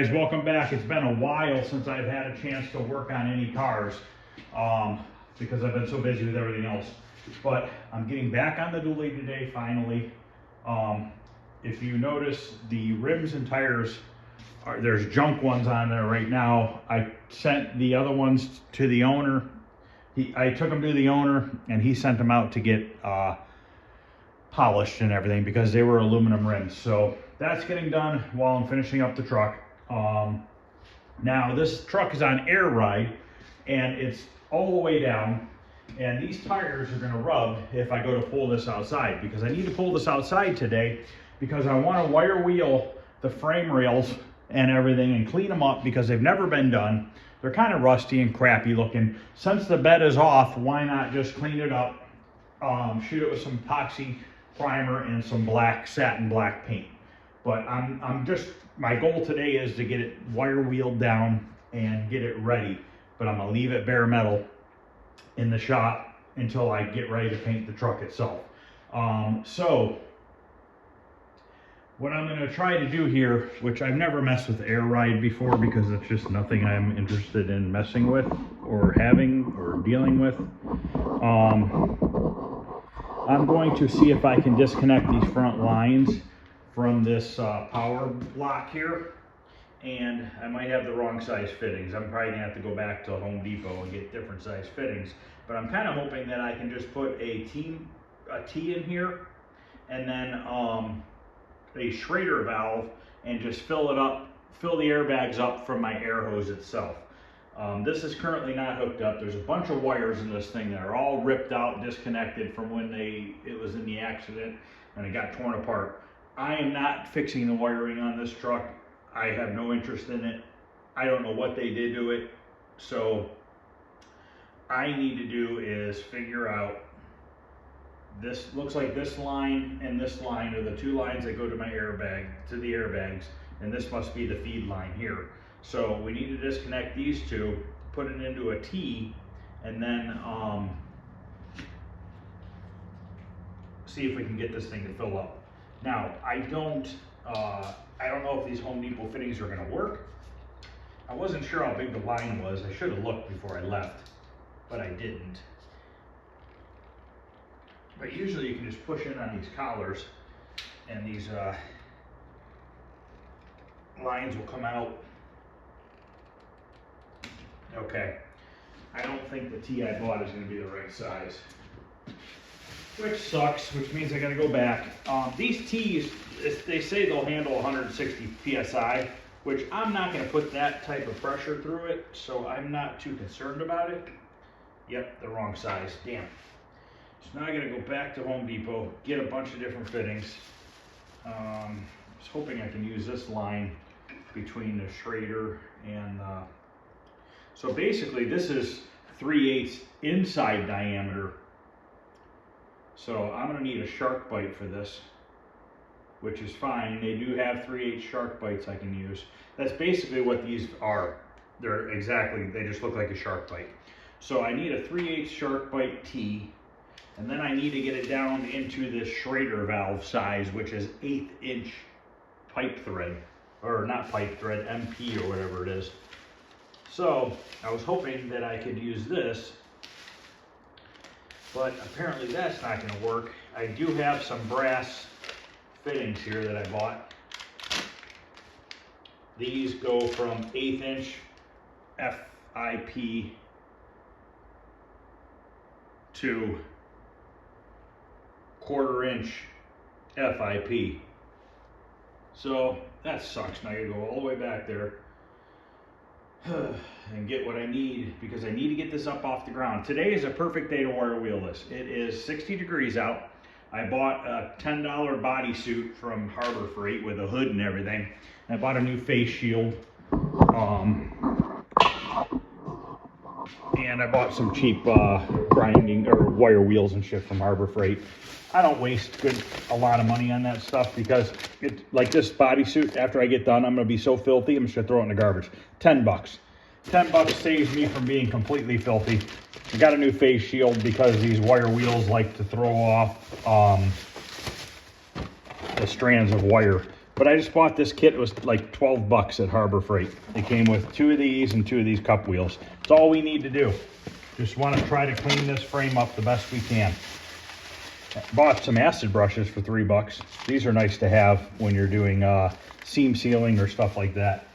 guys, welcome back. It's been a while since I've had a chance to work on any cars because I've been so busy with everything else. But I'm getting back on the dually today finally. If you notice, the rims and tires, there's junk ones on there right now. I sent the other ones to the owner. I took them to the owner and he sent them out to get polished and everything because they were aluminum rims. So that's getting done while I'm finishing up the truck. Now this truck is on air ride and it's all the way down, and these tires are going to rub if I go to pull this outside, because I need to pull this outside today because I want to wire wheel the frame rails and everything and clean them up because they've never been done. They're kind of rusty and crappy looking. Since the bed is off, why not just clean it up, shoot it with some epoxy primer and some black satin black paint. But my goal today is to get it wire wheeled down and get it ready. But I'm gonna leave it bare metal in the shop until I get ready to paint the truck itself. So what I'm gonna try to do here, which I've never messed with air ride before because it's just nothing I'm interested in messing with or having or dealing with. I'm going to see if I can disconnect these front lines from this power block here, and I might have the wrong size fittings. I'm probably gonna have to go back to Home Depot and get different size fittings, but I'm kind of hoping that I can just put a T in here and then a Schrader valve and just fill the airbags up from my air hose itself. This is currently not hooked up. There's a bunch of wires in this thing that are all ripped out, disconnected from when it was in the accident and it got torn apart. I am not fixing the wiring on this truck. I have no interest in it. I don't know what they did to it. So I need to do is figure out, this looks like this line and this line are the two lines that go to my airbag, to the airbags, and this must be the feed line here. So we need to disconnect these two, put it into a T, and then see if we can get this thing to fill up. Now, I don't know if these Home Depot fittings are gonna work. I wasn't sure how big the line was. I should have looked before I left, but I didn't. But usually you can just push in on these collars and these lines will come out. Okay, I don't think the T I bought is gonna be the right size, which sucks, which means I gotta go back. These T's, they say they'll handle 160 PSI, which I'm not gonna put that type of pressure through it, so I'm not too concerned about it. Yep, the wrong size, damn. So now I gotta go back to Home Depot, get a bunch of different fittings. I was hoping I can use this line between the Schrader and so basically this is 3/8 inside diameter. So I'm gonna need a shark bite for this, which is fine. They do have 3/8 shark bites I can use. That's basically what these are. They just look like a shark bite. So I need a 3/8 shark bite T, and then I need to get it down into this Schrader valve size, which is 1/8 inch pipe thread, or not pipe thread, MP or whatever it is. So I was hoping that I could use this, but apparently that's not going to work. I do have some brass fittings here that I bought. These go from 1/8 inch FIP to 1/4 inch FIP. So that sucks. Now I gotta go all the way back there and get what I need, because I need to get this up off the ground. Today is a perfect day to wire wheel this. It is 60 degrees out. I bought a $10 bodysuit from Harbor Freight with a hood and everything. I bought a new face shield. And I bought some cheap grinding or wire wheels and shit from Harbor Freight. I don't waste a lot of money on that stuff because like this bodysuit, after I get done, I'm gonna be so filthy, I'm just gonna throw it in the garbage. $10. $10 saves me from being completely filthy. I got a new face shield because these wire wheels like to throw off the strands of wire. But I just bought this kit. It was like 12 bucks at Harbor Freight. It came with 2 of these and 2 of these cup wheels. It's all we need to do. Just want to try to clean this frame up the best we can. Bought some acid brushes for 3 bucks. These are nice to have when you're doing seam sealing or stuff like that.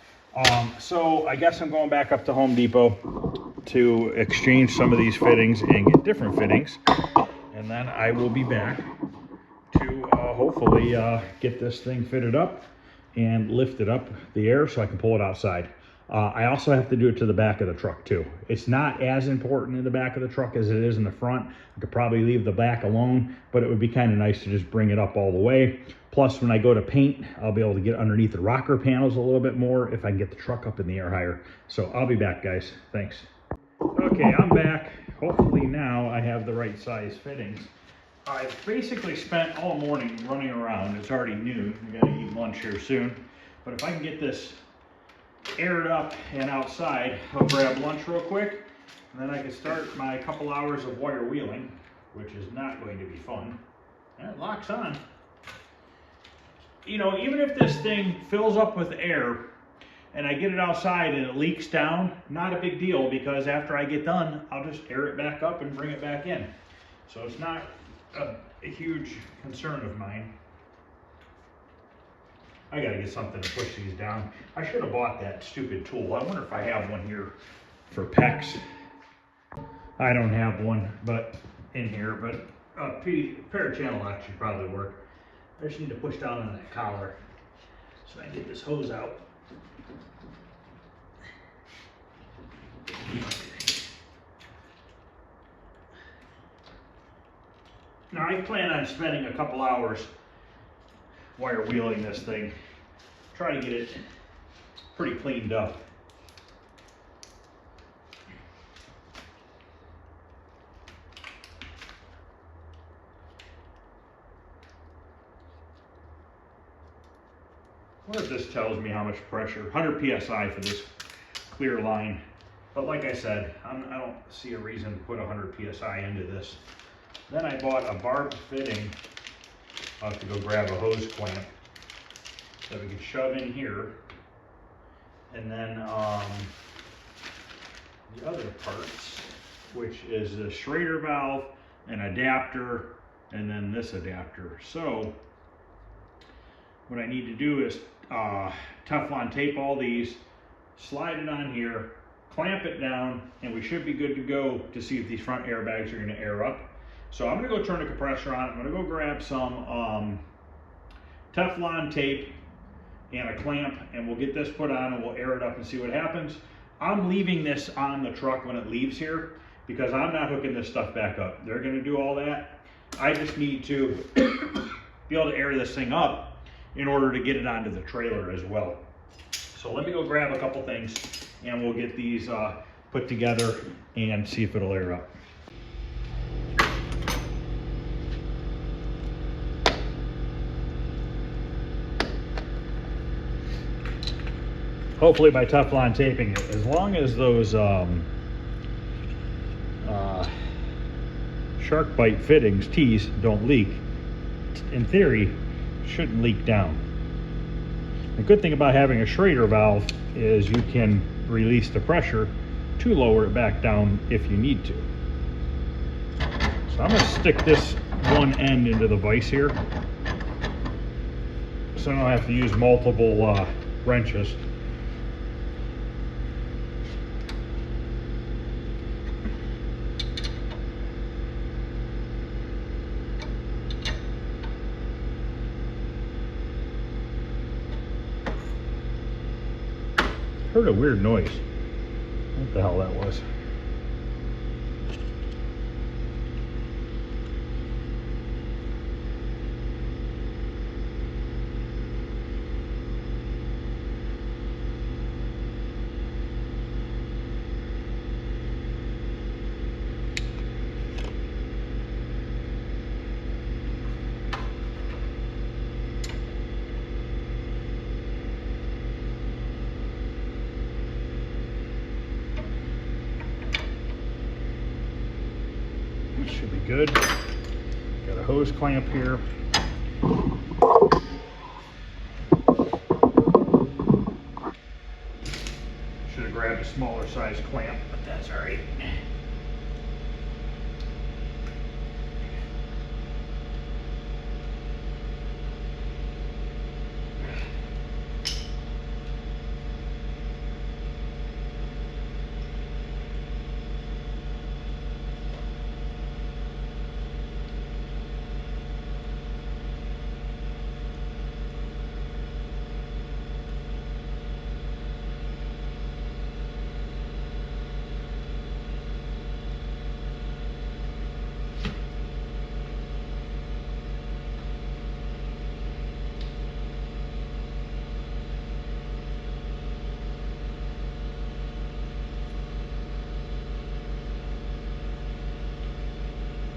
So I guess I'm going back up to Home Depot to exchange some of these fittings and get different fittings. And then I will be back to hopefully get this thing fitted up and lift it up the air so I can pull it outside. I also have to do it to the back of the truck too. It's not as important in the back of the truck as it is in the front. I could probably leave the back alone, but it would be kind of nice to just bring it up all the way. Plus, when I go to paint, I'll be able to get underneath the rocker panels a little bit more if I can get the truck up in the air higher. So I'll be back, guys. Thanks. Okay, I'm back. Hopefully now I have the right size fittings. I've basically spent all morning running around. It's already noon. We gotta eat lunch here soon. But if I can get this aired up and outside, I'll grab lunch real quick, and then I can start my couple hours of wire wheeling, which is not going to be fun. And it locks on. You know, even if this thing fills up with air and I get it outside and it leaks down, not a big deal, because after I get done, I'll just air it back up and bring it back in. So it's not a huge concern of mine. I gotta get something to push these down. I should have bought that stupid tool. I wonder if I have one here for pecs. I don't have one but in here, but a pair of channel locks should probably work. I just need to push down on that collar so I can get this hose out. Now I plan on spending a couple hours wire wheeling this thing, try to get it pretty cleaned up. I wonder if this tells me how much pressure. 100 psi for this clear line. But like I said, I don't see a reason to put 100 psi into this. Then I bought a barbed fitting. I'll have to go grab a hose clamp that we can shove in here. And then the other parts, which is the Schrader valve, an adapter, and then this adapter. So what I need to do is Teflon tape all these, slide it on here, clamp it down, and we should be good to go to see if these front airbags are going to air up. So I'm going to go turn the compressor on. I'm going to go grab some Teflon tape and a clamp, and we'll get this put on and we'll air it up and see what happens. I'm leaving this on the truck when it leaves here because I'm not hooking this stuff back up. They're going to do all that. I just need to be able to air this thing up in order to get it onto the trailer as well. So let me go grab a couple things and we'll get these put together and see if it'll air up. Hopefully by Teflon taping it, as long as those shark bite fittings, tees, don't leak, in theory, shouldn't leak down. The good thing about having a Schrader valve is you can release the pressure to lower it back down if you need to. So I'm going to stick this one end into the vise here so I don't have to use multiple wrenches. Heard a weird noise. What the hell that was? Should be good. Got a hose clamp here. smaller size clamp, but that's all right.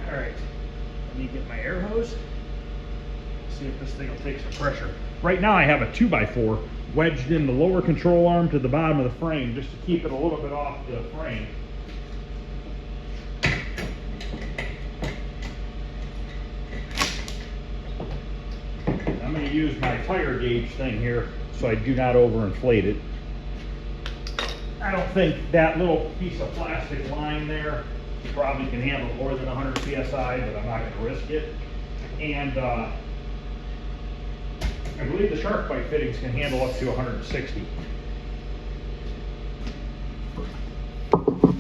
All right, let me get my air hose. See if this thing will take some pressure. Right now I have a 2x4 wedged in the lower control arm to the bottom of the frame just to keep it a little bit off the frame. I'm going to use my tire gauge thing here so I do not overinflate it. I don't think that little piece of plastic line there probably can handle more than 100 psi, but I'm not going to risk it. And I believe the shark bite fittings can handle up to 160. All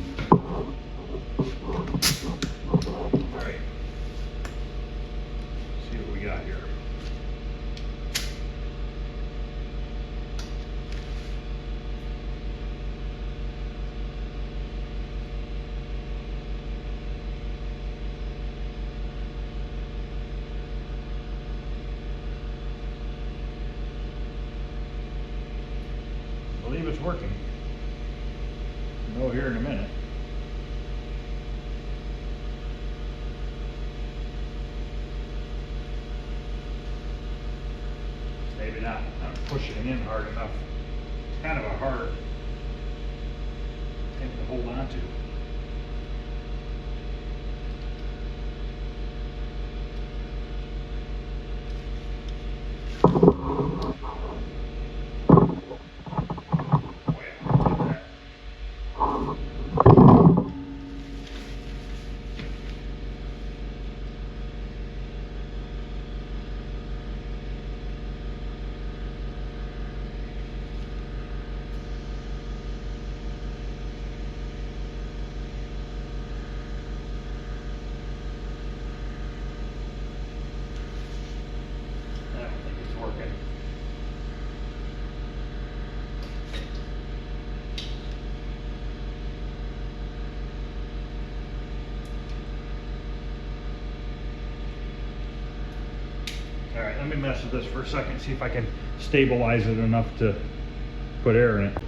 right. See what we got here. I believe it's working. We'll know here in a minute. Maybe not. I'm pushing it in hard enough. It's kind of a hard thing to hold on to. All right, let me mess with this for a second, see if I can stabilize it enough to put air in it.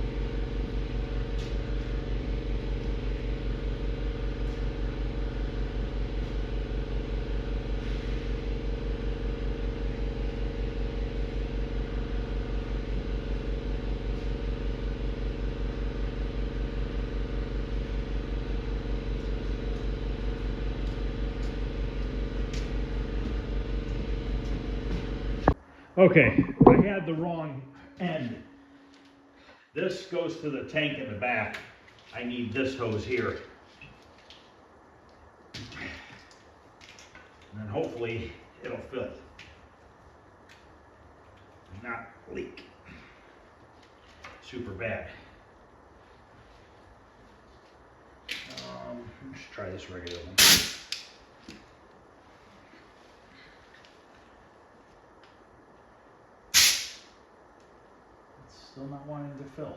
Okay, I had the wrong end. This goes to the tank in the back. I need this hose here. And then hopefully it'll fill. Not leak. Super bad. Let's try this regular one. Still not wanting to fill.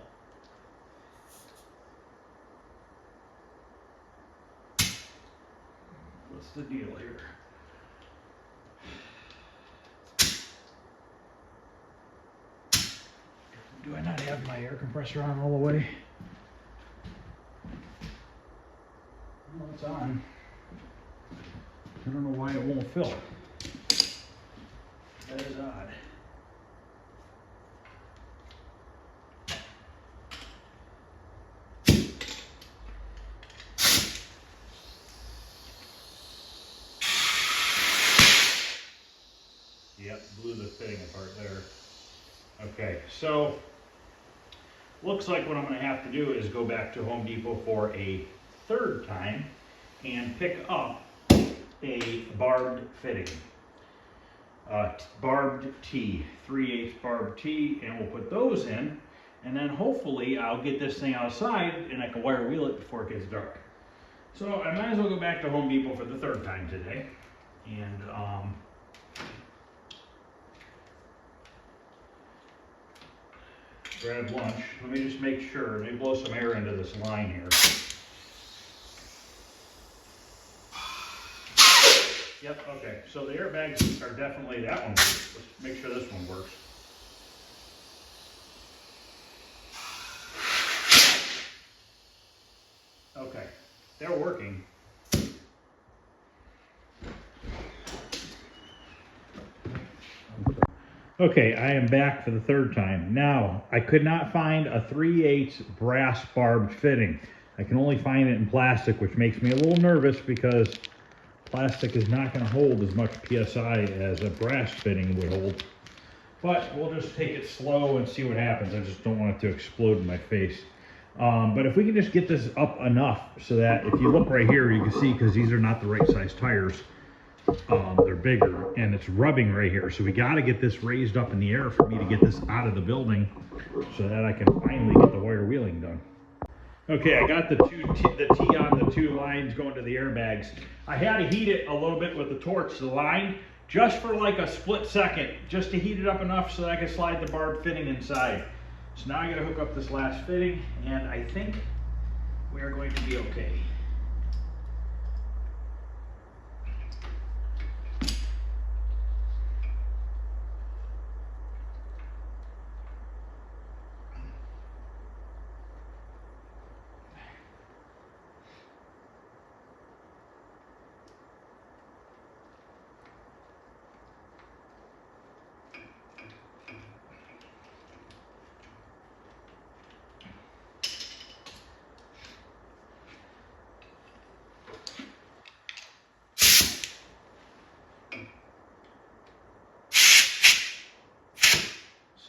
What's the deal here? Do I not have my air compressor on all the way? Well, it's on. I don't know why it won't fill. That is odd. Yep, blew the fitting apart there. Okay, so looks like what I'm gonna have to do is go back to Home Depot for a third time and pick up a barbed fitting. Barbed T, 3/8 barbed T, and we'll put those in, and then hopefully I'll get this thing outside and I can wire wheel it before it gets dark. So I might as well go back to Home Depot for the third time today, and grab lunch. Let me just make sure, let me blow some air into this line here. Yep, okay, so the airbags are definitely, that one works. Let's make sure this one works. Okay, they're working. Okay, I am back for the third time. Now, I could not find a 3/8 brass barbed fitting. I can only find it in plastic, which makes me a little nervous because plastic is not going to hold as much PSI as a brass fitting would hold. But we'll just take it slow and see what happens. I just don't want it to explode in my face. But if we can just get this up enough so that if you look right here, you can see, because these are not the right size tires, they're bigger, and it's rubbing right here. So we got to get this raised up in the air for me to get this out of the building so that I can finally get the wire wheeling done. Okay, I got the T on the two lines going to the airbags. I had to heat it a little bit with the torch, the line, just for like a split second, just to heat it up enough so that I can slide the barbed fitting inside. So now I got to hook up this last fitting, and I think we are going to be okay.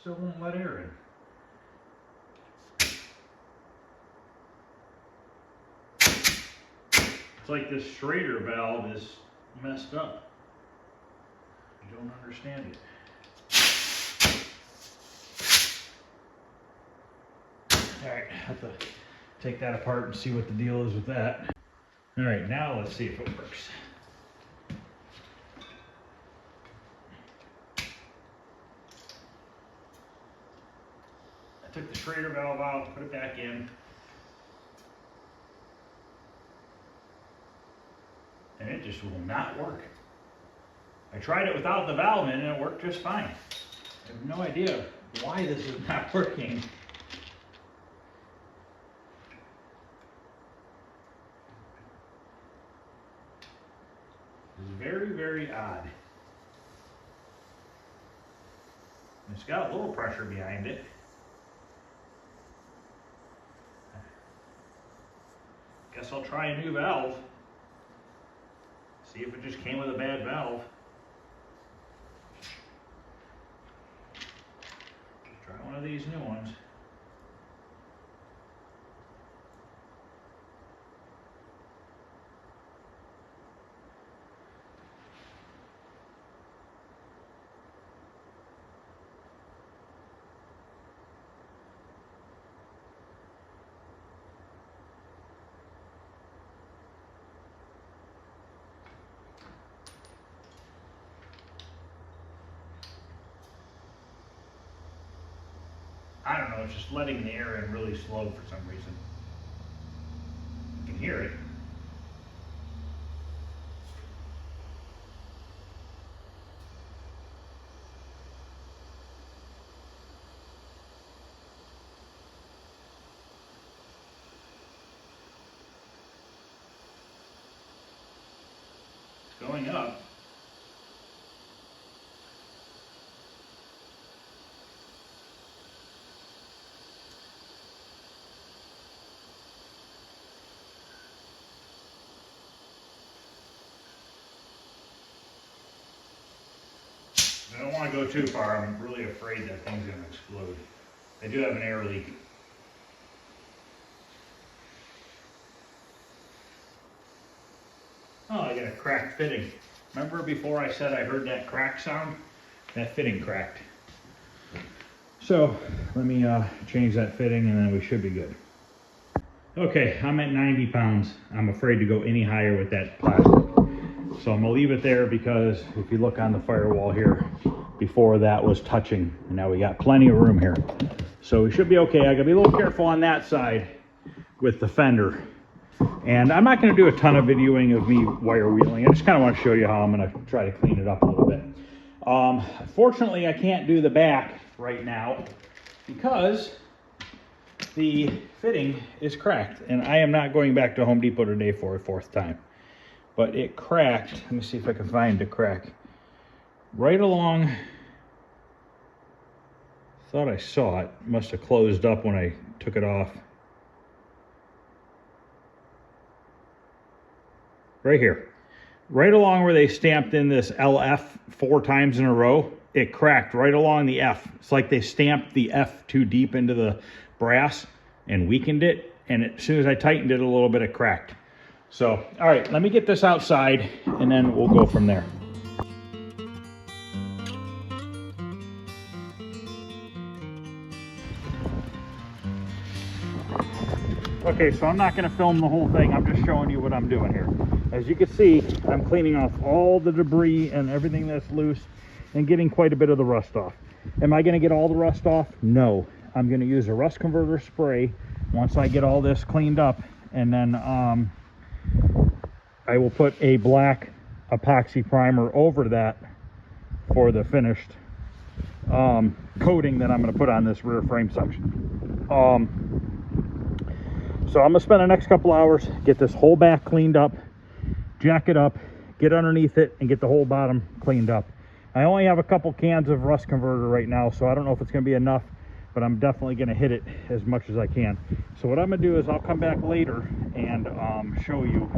Still won't let air in. It's like this Schrader valve is messed up. I don't understand it. Alright, I have to take that apart and see what the deal is with that. Alright, now let's see if it works. I took the Schrader valve out, put it back in. And it just will not work. I tried it without the valve in and it worked just fine. I have no idea why this is not working. It's very, very odd. It's got a little pressure behind it. Guess I'll try a new valve. See if it just came with a bad valve. Try one of these new ones. I don't know, it's just letting the air in really slow for some reason. You can hear it. It's going up. I don't want to go too far. I'm really afraid that thing's going to explode. I do have an air leak. cracked fitting. Remember before I said I heard that crack sound? That fitting cracked. So let me change that fitting and then we should be good. Okay, I'm at 90 pounds. I'm afraid to go any higher with that plastic. So I'm gonna leave it there because if you look on the firewall here, before that was touching, and now we got plenty of room here. So we should be okay. I gotta be a little careful on that side with the fender. And I'm not gonna do a ton of videoing of me wire wheeling. I just kinda wanna show you how I'm gonna try to clean it up a little bit. Fortunately, I can't do the back right now because the fitting is cracked, and I am not going back to Home Depot today for a 4th time. But it cracked. Let me see if I can find the crack. Right along, thought I saw it. Must have closed up when I took it off. Right here. Right along where they stamped in this LF 4 times in a row, it cracked right along the F. It's like they stamped the F too deep into the brass and weakened it, and as soon as I tightened it a little bit, it cracked. So, all right, let me get this outside and then we'll go from there. Okay, so I'm not gonna film the whole thing. I'm just showing you what I'm doing here. As you can see, I'm cleaning off all the debris and everything that's loose and getting quite a bit of the rust off. Am I gonna get all the rust off? No. I'm gonna use a rust converter spray once I get all this cleaned up, and then I will put a black epoxy primer over that for the finished coating that I'm going to put on this rear frame section. So I'm going to spend the next couple hours, get this whole back cleaned up, jack it up, get underneath it, and get the whole bottom cleaned up. I only have a couple cans of rust converter right now, so I don't know if it's going to be enough, but I'm definitely going to hit it as much as I can. So what I'm going to do is I'll come back later and show you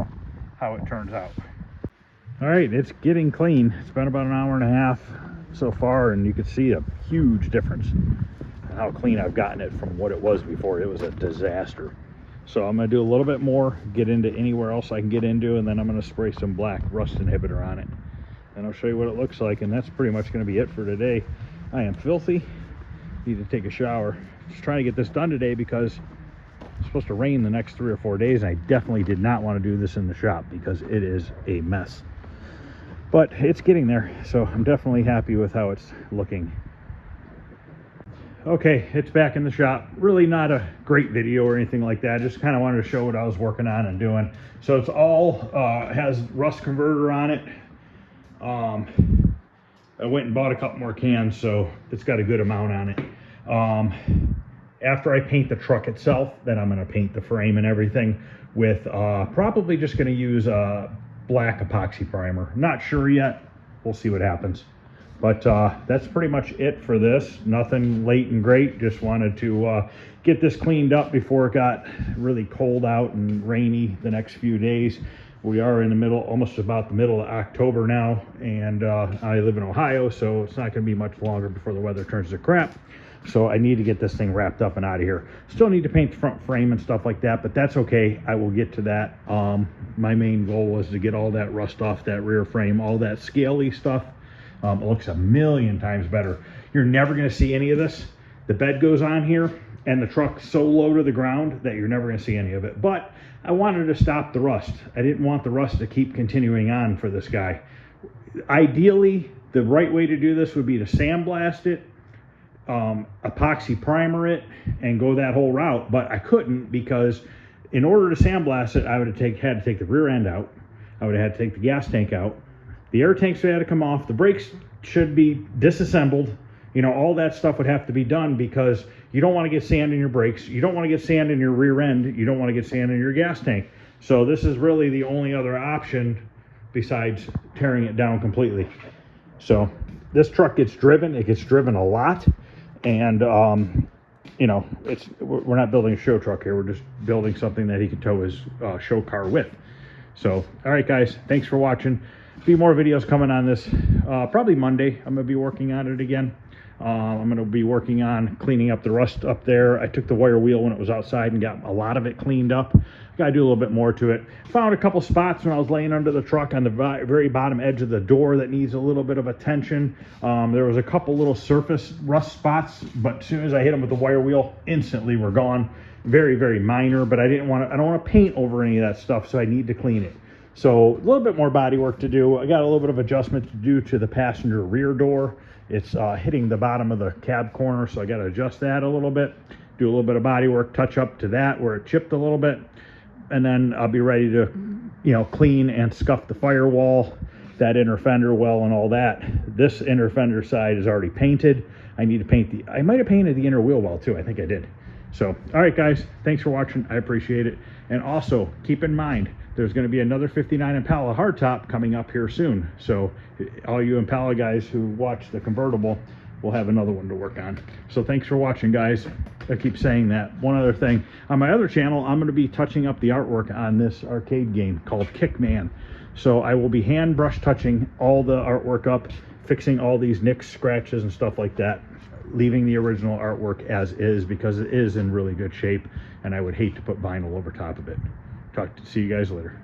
how it turns out. All right, it's getting clean. It's been about an hour and a half so far, and you can see a huge difference in how clean I've gotten it from what it was before. It was a disaster. So I'm going to do a little bit more, get into anywhere else I can get into, and then I'm going to spray some black rust inhibitor on it. And I'll show you what it looks like, and that's pretty much going to be it for today. I am filthy. Need to take a shower. Just trying to get this done today because it's supposed to rain the next 3 or 4 days, and I definitely did not want to do this in the shop because it is a mess. But it's getting there, so I'm definitely happy with how it's looking. Okay, it's back in the shop. Really not a great video or anything like that. Just kind of wanted to show what I was working on and doing. So it's all has rust converter on it. I went and bought a couple more cans, so it's got a good amount on it. After I paint the truck itself, then I'm going to paint the frame and everything with probably just going to use a black epoxy primer. Not sure yet. We'll see what happens. But that's pretty much it for this. Nothing late and great. Just wanted to get this cleaned up before it got really cold out and rainy the next few days. We are in the middle, almost about the middle of October now, and I live in Ohio, so it's not going to be much longer before the weather turns to crap. So I need to get this thing wrapped up and out of here. Still need to paint the front frame and stuff like that, but that's okay. I will get to that. My main goal was to get all that rust off that rear frame, all that scaly stuff. It looks a million times better. You're never going to see any of this. The bed goes on here, and the truck's so low to the ground that you're never going to see any of it. But I wanted to stop the rust. I didn't want the rust to keep continuing on for this guy. Ideally, the right way to do this would be to sandblast it, epoxy primer it, and go that whole route. But I couldn't, because in order to sandblast it, I would have had to take the rear end out. I would have had to take the gas tank out. The air tanks would have to come off. The brakes should be disassembled. You know, all that stuff would have to be done, because you don't want to get sand in your brakes. You don't want to get sand in your rear end. You don't want to get sand in your gas tank. So this is really the only other option besides tearing it down completely. So this truck gets driven. It gets driven a lot. And, you know, we're not building a show truck here. We're just building something that he can tow his show car with. So, all right, guys, thanks for watching. A few more videos coming on this. Probably Monday, I'm going to be working on it again. I'm going to be working on cleaning up the rust up there. I took the wire wheel when it was outside and got a lot of it cleaned up. Gotta do a little bit more to it. Found a couple spots when I was laying under the truck on the very bottom edge of the door that needs a little bit of attention. There was a couple little surface rust spots, but as soon as I hit them with the wire wheel, instantly were gone. Very, very minor, but I don't want to paint over any of that stuff, so I need to clean it. So a little bit more body work to do. I got a little bit of adjustment to do to the passenger rear door. It's hitting the bottom of the cab corner, so I got to adjust that a little bit. Do a little bit of body work, touch up to that where it chipped a little bit, and then I'll be ready to, you know, clean and scuff the firewall, that inner fender well, and all that. This inner fender side is already painted. I need to paint I might have painted the inner wheel well too. I think I did. So, all right, guys, thanks for watching. I appreciate it. And also keep in mind, there's going to be another 59 Impala hardtop coming up here soon. So all you Impala guys who watch the convertible will have another one to work on. So thanks for watching, guys. I keep saying that. One other thing, on my other channel, I'm going to be touching up the artwork on this arcade game called Kickman. So I will be hand brush touching all the artwork up, fixing all these nicks, scratches, and stuff like that, leaving the original artwork as is because it is in really good shape, and I would hate to put vinyl over top of it. See you guys later.